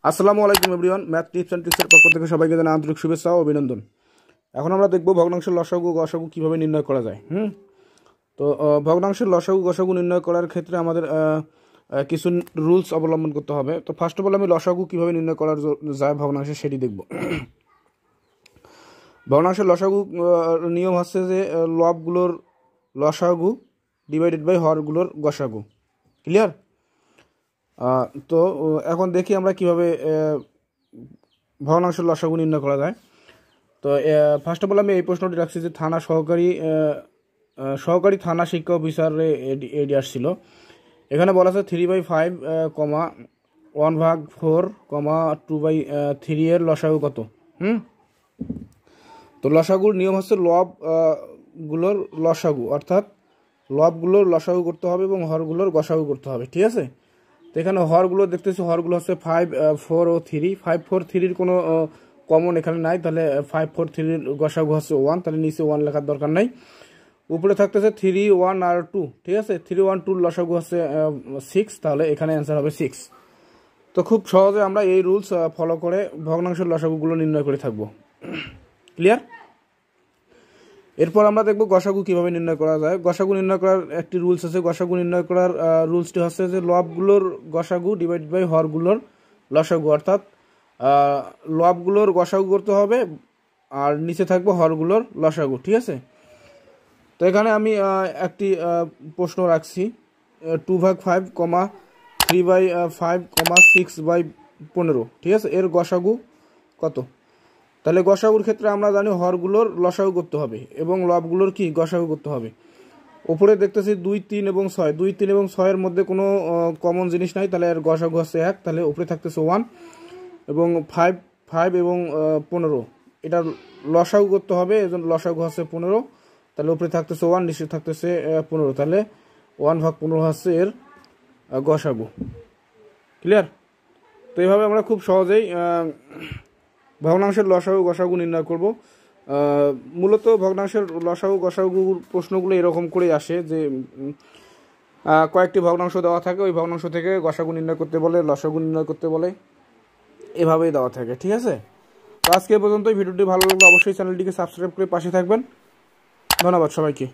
আসসালামু আলাইকুম everyone, math tips and ট্রিক্সের পক্ষ থেকে সবাইকে জানাই আন্তরিক শুভেচ্ছা ও অভিনন্দন। এখন আমরা দেখব ভগ্নাংশের লসাগু গসাগু কীভাবে নির্ণয় করা যায়। তো ভগ্নাংশের লসাগু গসাগু নির্ণয় করার ক্ষেত্রে আমাদের কিছু রুলস অবলম্বন করতে হবে। তো ফার্স্ট অফ অল আমি লসাগু কীভাবে নির্ণয় করা যায় ভগ্নাংশে সেটি দেখব। ভগ্নাংশের লসাগু নিয়ম হচ্ছে যে লবগুলোর লসাগু ডিভাইডেড বাই হরগুলোর গসাগু। ক্লিয়ার? তো এখন দেখি আমরা কিভাবে ভগ্নাংশের লসাগু নির্ণয় করা যায়। তো ফার্স্ট অফ অল আমি এই প্রশ্নটি রাখছি যে থানা সহকারী থানা শিক্ষা অফিসারে এডি আসছিল। এখানে বলা আছে 3/5, 1/4, 2/3 এর লসাগু কত। তো লসাগুর নিয়ম হচ্ছে লবগুলোর লসাগু, অর্থাৎ লবগুলোর লসাগু করতে হবে এবং হরগুলোর গসাগু করতে হবে। ঠিক আছে? তো এখানে হরগুলো দেখতেছি, হরগুলো হচ্ছে 5, 4 ও 3। 5, 4, 3-র কোনো কমন এখানে নাই, তাহলে 5, 4, 3-র গসাগু হচ্ছে 1, তাহলে নিচে 1 লেখার দরকার নাই। উপরে থাকতেছে 3, 1 আর 2। ঠিক আছে? 3, 1, 2-র লসাগু হচ্ছে 6, তাহলে এখানে অ্যান্সার হবে 6। তো খুব সহজে আমরা এই রুলস ফলো করে ভগ্নাংশের লসাগুগুলো নির্ণয় করে থাকবো। ক্লিয়ার? এরপর আমরা দেখব গসাগু কিভাবে নির্ণয় করা যায়। গসাগু নির্ণয় করার একটি রুলস আছে। গসাগু নির্ণয় করার রুলসটি হচ্ছে যে লবগুলোর গসাগু ডিভাইডেড বাই হরগুলোর লসাগু, অর্থাৎ লবগুলোর গসাগু করতে হবে আর নিচে থাকবে হরগুলোর লসাগু। ঠিক আছে? তো এখানে আমি একটি প্রশ্ন রাখছি, 2/5, 3/5, 6/15। ঠিক আছে? এর গসাগু কত? তাহলে গসাগুর ক্ষেত্রে আমরা জানি হরগুলোর লসাগু করতে হবে এবং লবগুলোর কি গসাগু করতে হবে। উপরে দেখতেছি 2, 3 এবং 6। 2, 3 এবং 6-এর মধ্যে কোনো কমন জিনিস নাই, তাহলে এর গসাগু হচ্ছে 1, তাহলে উপরে থাকতেছে 1 এবং 5 এবং 15 এটা লসাগু করতে হবে, এজন্য লসাগু হচ্ছে 15, তাহলে উপরে থাকতেছে 1, নিচে থাকতেছে 15, তাহলে 1/15 হচ্ছে এর গসাগু। ক্লিয়ার? তো এইভাবে আমরা খুব সহজেই ভগ্নাংশের লসাগু গসাগু নির্ণয় করব। মূলত ভগ্নাংশের লসাগু গসাগুর প্রশ্নগুলো এরকম করেই আসে যে কয়েকটি ভগ্নাংশ দেওয়া থাকে, ওই ভগ্নাংশ থেকে গসাগু নির্ণয় করতে বলে, লসাগু নির্ণয় করতে বলে, এভাবেই দেওয়া থাকে। ঠিক আছে? তো আজকে পর্যন্ত ভিডিওটি ভালো লাগলে অবশ্যই চ্যানেলটিকে সাবস্ক্রাইব করে পাশে থাকবেন। ধন্যবাদ সবাইকে।